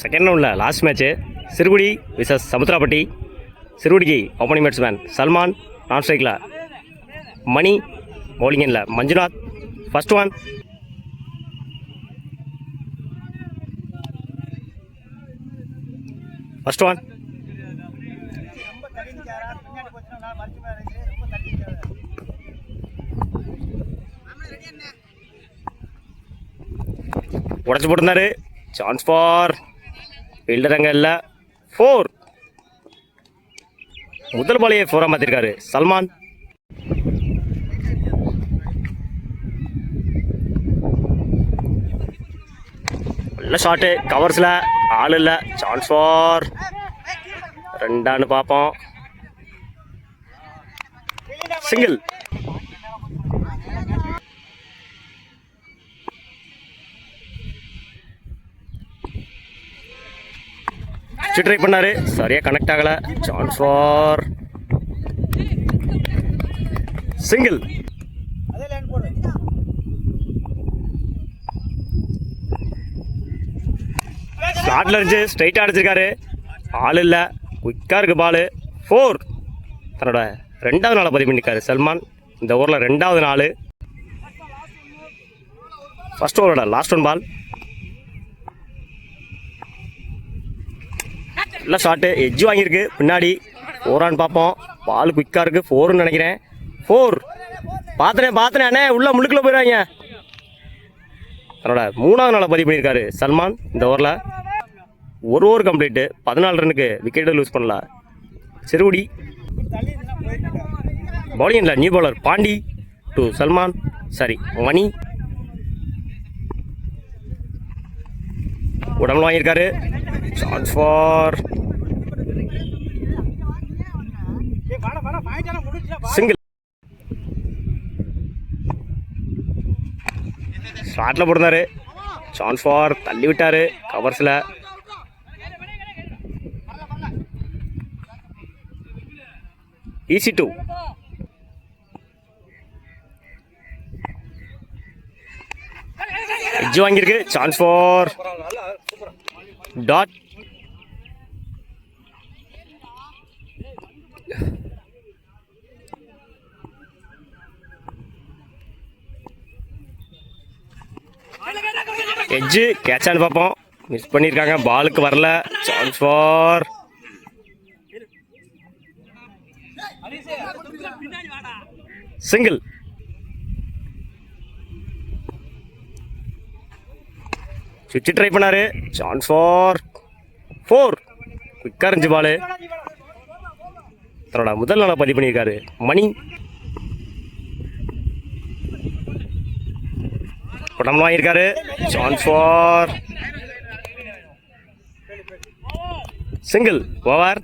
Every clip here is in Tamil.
செகண்ட் ரவுண்டில் லாஸ்ட் மேட்ச்சு சிறுகுடி விசஸ் சமுத்திராப்பட்டி. சிறுகுடிக்கு ஓப்பனிங் பேட்ஸ்மேன் சல்மான், நான் ஸ்ட்ரைக்கில் மணி, பவுலிங் எண்ணில் மஞ்சுநாத். ஃபர்ஸ்ட் ஒன் உடச்சு போட்டிருந்தாரு. சான்ஸ் ஃபார் ஃபீல்டர் அங்கே இல்லை. 4. முதல் பாலையே 4-ஆக மாற்றிருக்காரு சல்மான். நல்ல ஷாட்டு, கவர்ஸில் ஆள் இல்லை. சான்ஸ் ஃபார் 2 பார்ப்போம். சிங்கிள். ட்ரை பண்ணாரு, சரியா கனெக்ட் ஆகல. Chance for single. ஸ்லாட்ல இருந்து ஸ்ட்ரைட்டா அடிச்சிருக்காரு, ஆள் இல்லை, குயிக்கா இருக்கு பால். 4. தன்னோட 2வது நாளை பதிவு பண்ணிருக்காரு சல்மான். இந்த ஓவரில் 2வது நாள். ஃபர்ஸ்ட் ஓவரோட லாஸ்ட் ஒன் பால். நல்ல ஷாட்டு, எட்ஜ் வாங்கியிருக்கு பின்னாடி. 4 பார்ப்போம். பால் குயிக்காக இருக்குது. 4ன்னு நினைக்கிறேன். 4. பார்த்தனே அண்ணே, உள்ள முழுக்குள்ள போயிடுவாங்க. தன்னோட 3வது நாளை பதிவு பண்ணியிருக்காரு சல்மான். இந்த ஓவரில் ஒரு ஓவர் கம்ப்ளீட்டு, 14 ரன்னுக்கு விக்கெட்டை லூஸ் பண்ணல சிறுகுடி. பவுலிங் இல்லை new bowler Pandi to Salman, sorry Mani. உடம்புல வாங்கியிருக்காரு. Chance for single. ஸ்லாட்ல போடுறாரு. சான்ஸ் ஃபார் தள்ளி விட்டாரு கவர்ஸில். ஈஸி 2. எட்ஜ் வாங்கியிருக்கு. Chance for dot. எட்ஜு கேட்சான்னு பார்ப்போம். மிஸ் பண்ணியிருக்காங்க, பாலுக்கு வரல. Chance for single. சுவிட்ச் ட்ரை பண்ணாரு. Chance for 4. குயிக்காக இருந்துச்சு பாலு. தன்னோட முதல் நாளை பதிவு பண்ணியிருக்காரு மணி. உடம்பு வாங்கியிருக்காரு. Chance for single. Over.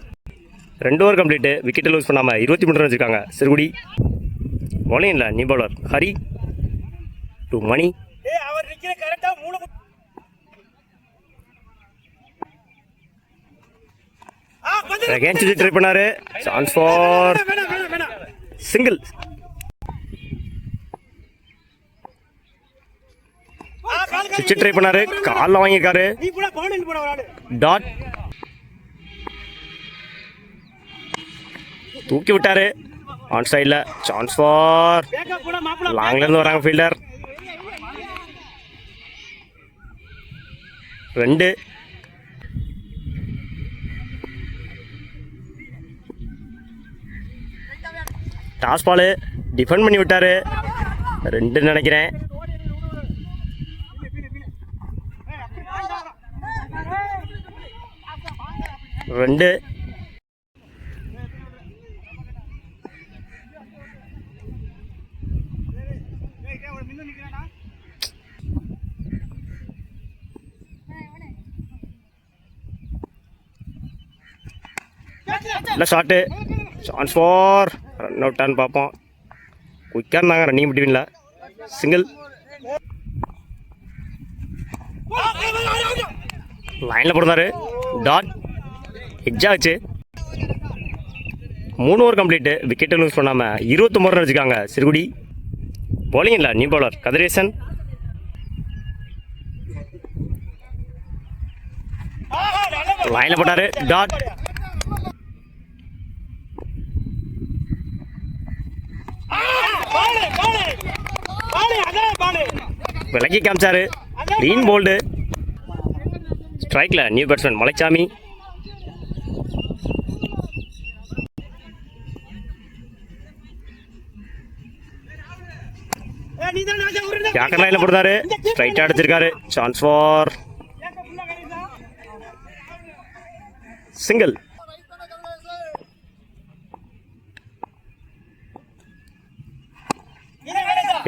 2 over complete, விக்கெட்டை லூஸ் பண்ணாமல் 23 ரன் வச்சுருக்காங்க சிறுகுடி. பவுலிங் இல்லை new bowler Hari to Mani. Second சுவிட்ச் ட்ரை பண்ணாரு. Chance for single. சுவிட்ச் ட்ரை பண்ணாரு, காலில் வாங்கியிருக்காரு. டாட். தூக்கி விட்டாரு ஆன் சைடில். சான்ஸ் ஃபார் லாங்ல இருந்து வராங்க ஃபீல்டர். 2. டாஸ் பாலு டிஃபெண்ட் பண்ணி விட்டாரு. 2 நினைக்கிறேன். 2. நல்ல ஷாட்டு. சான்ஸ் ஃபார் ரன் அவுட்டான்னு பார்ப்போம். குயிக்காக இருந்தாங்க ரன்னிங் பிட்வீனில். சிங்கிள். லைனில் போடுறாரு. டாட். எக்ஜா வச்சு 3 ஓவர் கம்ப்ளீட்டு, விக்கெட்டை லூஸ் பண்ணாமல் 29 ரன் வச்சுக்காங்க சிறுகுடி. பவுலிங் இல்லை நியூ பவுலர் கதிரேசன். லைன்ல போட்டாரு டாட். விலக்கி காமிச்சாரு கிரீன் போல்டு. ஸ்ட்ரைக்ல நியூ பேட்ஸ்மேன் மலைச்சாமி. யாக்கர் லைன்ல போட்டாரு ஸ்ட்ரைட்டா அடிச்சிருக்காரு. Chance for single.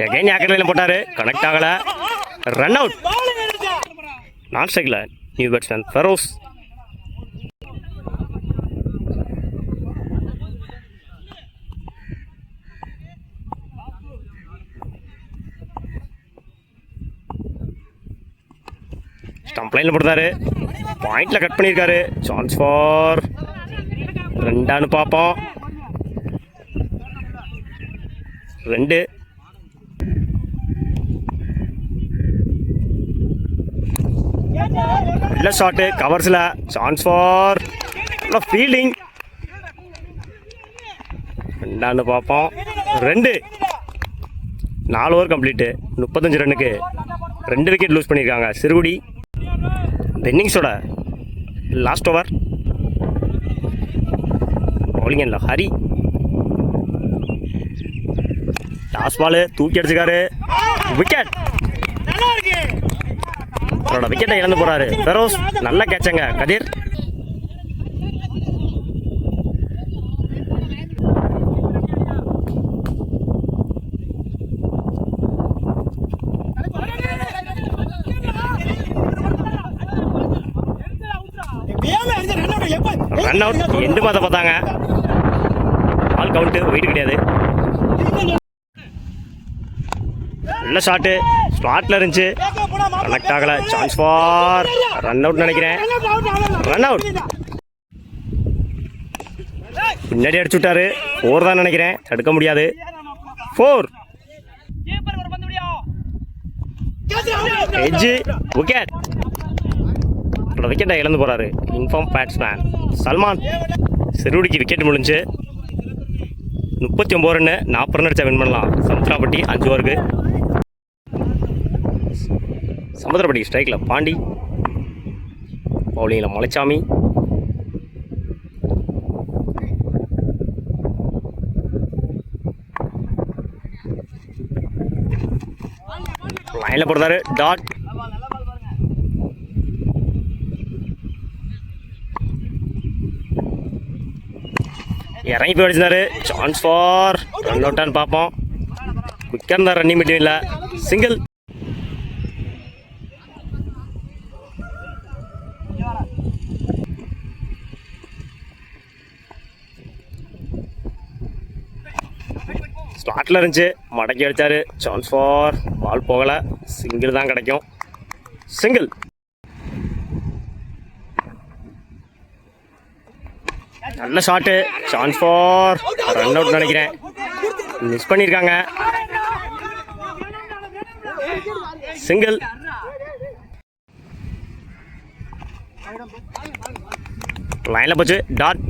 Again yorker லைன்ல போட்டாரு கனெக்ட் ஆகல. Run out. நான் ஸ்ட்ரைக்ல நியூ பேட்ஸ்மேன் ஃபெரோஸ். ஸ்டம்ப் லைன்ல போட்டாரு பாயிண்ட்ல கட் பண்ணியிருக்காரு. சான்ஸ் ஃபார் ரெண்டான்னு பார்ப்போம். 2. நல்ல ஷாட்டு கவர்ஸ்ல. Chance for fielding. ரெண்டான்னு பார்ப்போம். 2. 4 ஓவர் கம்ப்ளீட்டு. 35 ரன்னுக்கு 2 விக்கெட் லூஸ் பண்ணியிருக்காங்க சிறுகுடி. இன்னிங்ஸோட லாஸ்ட் ஓவர். பவுலிங் இல்லை ஹரி. லாஸ்ட் பால் தூக்கி அடிச்சிருக்காரு. விக்கெட். அவரோட விக்கெட்டை இழந்து போறாரு ஃபெரோஸ். நல்ல கேட்சங்க கதிர். Run out. எண்டு பார்த்தாங்க. ஆல் கவுண்ட் வெயிட் கிடையாது. நல்ல ஷாட்டு ஸ்லாட்ல இருந்துச்சு கனெக்ட் ஆகல. சான்ஸ் ஃபார் ரன் அவுட் நினைக்கிறேன். Run out. பின்னாடி அடிச்சு விட்டாரு. 4 தான் நினைக்கிறேன். தடுக்க முடியாது. 4. Edge wicket. விக்கெட்டை இழந்து போறாரு இன்ஃபார்ம் பேட்ஸ்மேன் சல்மான். சிறுகுடிக்கு விக்கெட் முடிஞ்சு 39 ரன்னு 40 ரன் அடிச்சா வின் பண்ணலாம். சமுத்திராப்பட்டி 5 ஓவருக்கு. சமுத்திரப்பட்டி ஸ்ட்ரைக்ல பாண்டி. பவுலிங்ல மலைச்சாமி. லைன்ல போடுறாரு டாட். இறங்கி போய் அடிச்சிருந்தாரு. சான்ஸ் ஃபார் ரன் அவுட்டான்னு பார்ப்போம். குயிக்காக இருந்தார் ரன்னிங் மீட்டிங்ல. சிங்கிள். ஸ்லாட்ல இருந்துச்சு மடக்கி அடிச்சாரு. சான்ஸ் ஃபார் பால் போகல. சிங்கிள் தான் கிடைக்கும். சிங்கிள். நல்ல shot. Chance for run out நினைக்கிறேன். மிஸ் பண்ணியிருக்காங்க. சிங்கிள். லைன்ல போச்சு டாட்.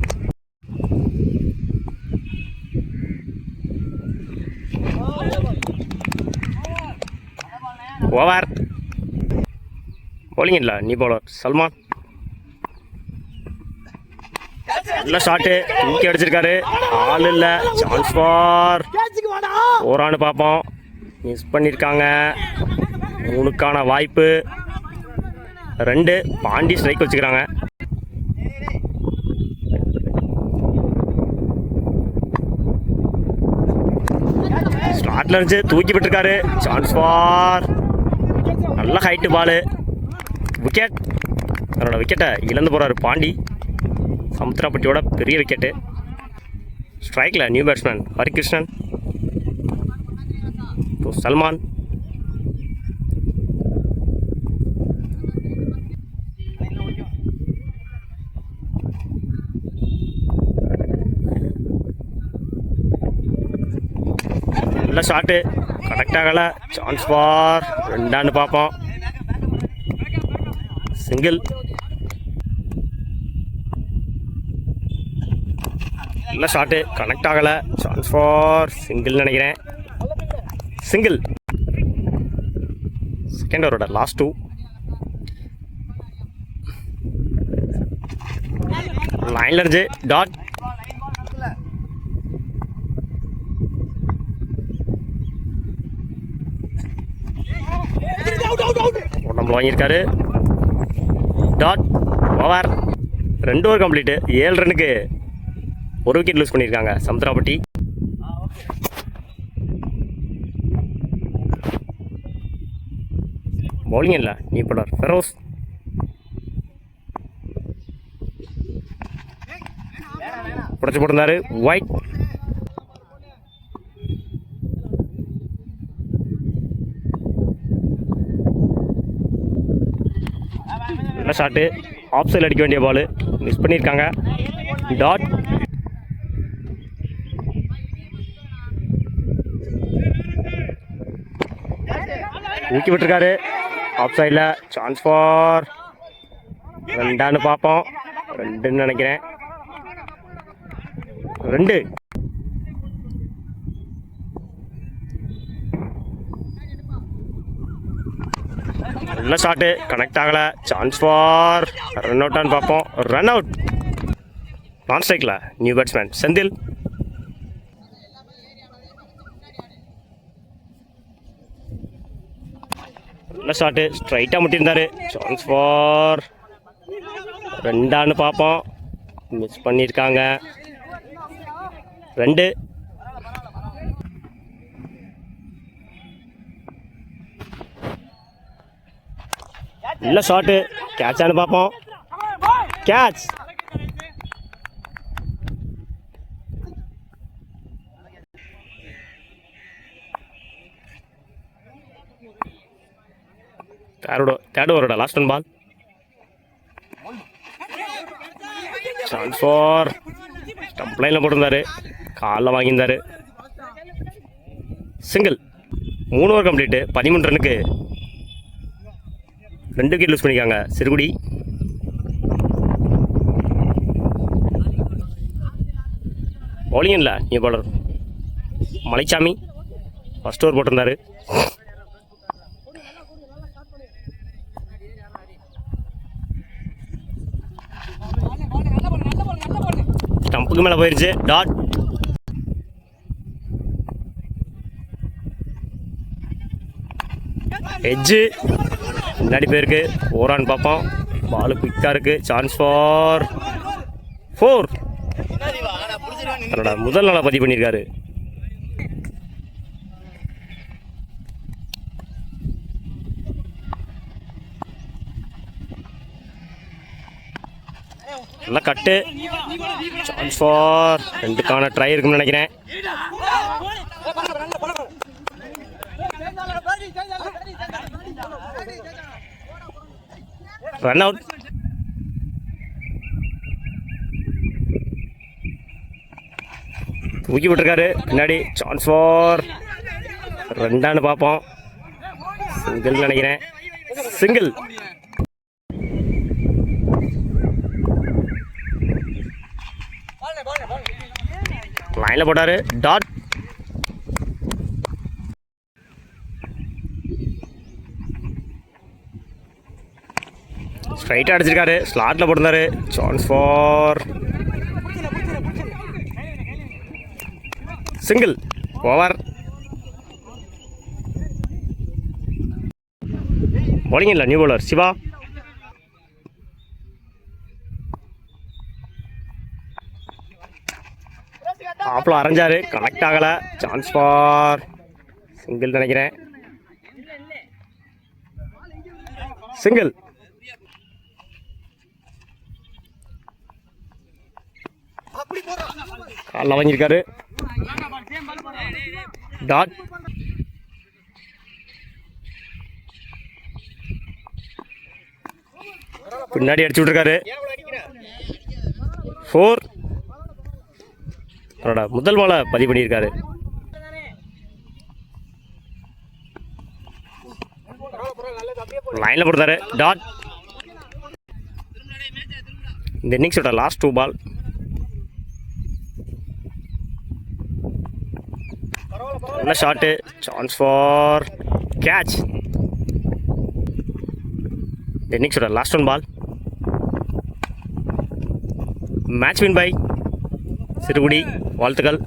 ஓவர். பவுலிங் இல்லை நீ பவுலர் சல்மான். நல்ல ஷாட்டு தூக்கி அடிச்சிருக்காரு. ஆள் இல்ல. சான்ஸ் ஃபார் 4 பார்ப்போம். மிஸ் பண்ணியிருக்காங்க. 3க்கான வாய்ப்பு. 2. பாண்டி ஸ்ட்ரைக் வச்சுக்கிறாங்க. ஸ்டார்ட்ல இருந்துச்சு தூக்கி விட்டுருக்காரு. சான்ஸ் ஃபார் நல்ல ஹைட்டு பாலு. விக்கெட். அவரோட விக்கெட்டை இழந்து போறாரு பாண்டி. சமுத்திராப்பட்டியோட பெரிய விக்கெட்டு. ஸ்ட்ரைக்ல நியூ பேட்ஸ்மேன் ஹரிகிருஷ்ணன். சல்மான். நல்ல ஷாட்டு கனெக்ட் ஆகலை. சான்ஸ் ஃபார் 2 பார்ப்போம். சிங்கிள். நல்ல ஷாட்டு கனெக்ட் ஆகலை. சான்ஸ் ஃபார் சிங்கிள் நினைக்கிறேன். சிங்கிள். செகண்ட் ஓவரோட லாஸ்ட் 2. லைன்ல இருந்து டாட். உடம்பு வாங்கியிருக்காரு. டாட். ஓவர். 2 over complete. 7 ரன்னுக்கு 1 விக்கெட் லூஸ் பண்ணியிருக்காங்க சமுத்திராப்பட்டி. பவுலிங் இல்லை, நியூ பவுலர் ஃபெரோஸ். புடிச்சு போட்டிருந்தாரு. ஒயிட். நல்ல ஷாட்டு. ஆஃப் சைடில் அடிக்க வேண்டிய பால் மிஸ் பண்ணியிருக்காங்க. டாட். ஊக்கி விட்டுருக்காரு ஆஃப் சைடில். சான்ஸ் ஃபார் 2 பார்ப்போம். 2 நினைக்கிறேன். 2. நல்ல ஷாட்டு கனெக்ட் ஆகலை. சான்ஸ் ஃபார் ரன் அவுட்டான்னு பார்ப்போம். Run out. நான் ஸ்ட்ரைக்கில் நியூ பேட்ஸ்மேன் செந்தில். நல்ல ஷாட்டு ஸ்ட்ரைட்டாக முட்டியிருந்தாரு. சான்ஸ் ஃபார் 2 பார்ப்போம். மிஸ் பண்ணியிருக்காங்க. 2. நல்ல ஷாட்டு கேட்சானு பார்ப்போம். கேட்ச். தேர்ட் ஓவரோட last 1 ball. Chance for stump லைனில் போட்டிருந்தாரு. காலில் வாங்கியிருந்தாரு. சிங்கிள். 3 over complete. 13 ரன்னுக்கு 2 விக்கெட் லூஸ் பண்ணிக்காங்க சிறுகுடி. பவுலிங் இல்லை, new bowler Malaichamy. First over போட்டிருந்தாரு. ஸ்டம்புக்கு மேலே போயிருச்சு. டாட். எட்ஜு முன்னாடி போயிருக்கு. 4 ரன் பார்ப்போம். பால் குயிக்காக இருக்கு. Chance for 4. தன்னோட முதல் நாளை பதிவு பண்ணியிருக்காரு. நல்லா கட்டு. சான்ஸ் ஃபார் 2க்கான ட்ரை இருக்குன்னு நினைக்கிறேன். Run out. தூக்கி விட்டுருக்காரு பின்னாடி. சான்ஸ் ஃபார் 2 பார்ப்போம். சிங்கிள் நினைக்கிறேன். சிங்கிள். லைனில் போட்டாரு. டாட். ஸ்ட்ரைட்டாக அடிச்சிருக்காரு. ஸ்லாட்டில் போட்டிருந்தாரு. Chance for single. Over. Bowling இல்லை, நியூ பவுலர் சிவா. ஆப்பில் அரைஞ்சாரு. கனெக்ட் ஆகலை. சான்ஸ் ஃபார் சிங்கிள் நினைக்கிறேன். சிங்கிள். காலில் வாங்கியிருக்காரு. டாட். பின்னாடி அடிச்சு விட்டுருக்காரு. 4. அவரோட முதல் பாலை பதிவு பண்ணியிருக்காரு. லைனில் போட்டாரு. டாட். இந்த இன்னிங்ஸோட லாஸ்ட் 2 பால். நல்ல ஷாட்டு, சான்ஸ் ஃபார் கேட்ச். இன்னிங்ஸோட last one ball. Match win by Sirukudi. வாழ்த்துக்கள்.